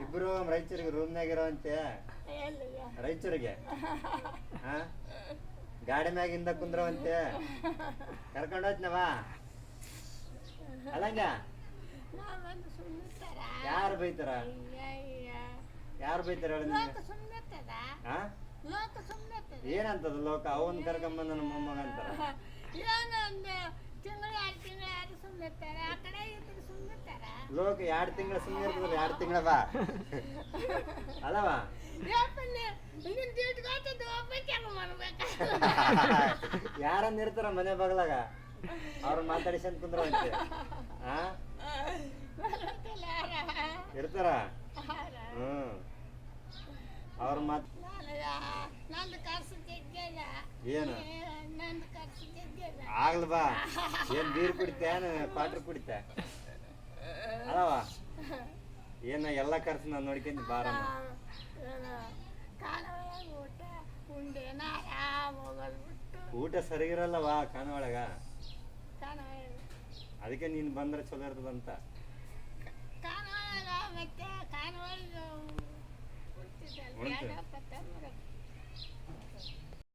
ಇಬ್ರು ರಾಯಚೂರಿಗೆ ರೂಮ್ನಾಗ ಇರೋಂತೆ ಎಲ್ಲಿಗೆ ರಾಯಚೂರಿಗೆ ಹಾ ಗಾಡಿ ಮ್ಯಾಗಿಂದ ಕುಂದ್ರವಂತೆ ಕರ್ಕೊಂಡು ಹೋಯ್ತನವ ಅಲ್ಲಂಗ ನಾವಂದು ಸುಮ್ಮನಿರ್ತಾರ ಯಾರು ಬೈತಾರ ಯಾರು ಬೈತಾರ ಹೇಳಿ ನಿಮ್ಗೆ ಲೋಕ ಸುಮ್ಮನಿರ್ತದ ಹಾ ಲೋಕ ಸುಮ್ಮನಿರ್ತದ ಏನಂತದ ಲೋಕ ಅವನ್ ಕರ್ಕೊಂಬಂದ ನಮ್ಮ ಮೊಮ್ಮಗ ಅಂತಾರ ಏನೊಂದು ತಿಂಗಳು 2 ತಿಂಗಳು ಯಾರು ಸುಮ್ಮನಿರ್ತಾರೆ ಆ ಕಡೆ ಈ ಕಡೆ ಸುಮ್ಮನಿರ್ತಾರ ಲೋಕ 2 ತಿಂಗಳ ಸುಮ್ಮನೆ ಇರ್ತದಲ್ಲ 2 ತಿಂಗಳ ಬಾ ಅಲ್ಲವಾ ನಿನ್ ದುಡ್ಡು ಒಬ್ಬಕ್ಕೆ ಮಾಡ್ಬೇಕ ಯಾರನ್ನ ಇರ್ತಾರ ಮನೆ ಬಾಗ್ಲಾಗ ಅವ್ರ ಮಾತಾಡಿಸಂತ ಕುಂದ್ರವಂತೆ ಹಾ ಇರ್ತಾರ ಹ್ಮ್ ಅವ್ರ ಮಾತ್ ನಂದು ಖರ್ಚು ತೆಗ್ಯಲ್ಲ ಏನು ನಂದು ಖರ್ಚು ತೆಗ್ಯಲ್ಲ ಆಗ್ಲ ಬಾ ಏನ್ ಬೀರ್ ಕುಡಿತೆ ಕ್ವಾಟ್ರ್ ಕುಡಿತೆ ಅಲ್ಲವಾ ಏನ ಎಲ್ಲ ಖರ್ಚು ನಾನು ನೋಡ್ಕೊಂಡ್ ಬಾರಮ್ಮ ಕಾಲೊಳಗ ಊಟ ಉಂಡೇನ ಆರಾಮ ಹೋಗಲ್ಬಿಟ್ಟು ಊಟ ಸರಿಗಿರಲ್ಲವಾ ಕಾಣೊಳಗ ಕಾಲೊಳಗ ಅದಕ್ಕೆ ನೀನ್ ಬಂದ್ರೆ ಚಲೋ ಇರ್ತದಂತ ಕಾಲೊಳಗ ಮತ್ತೆ ಕಾಲೊಳಗ ಉಳ್ತಿದ್ದಲ್ಲ ಉಳ್ತು. ಎರಡಪ್ಪ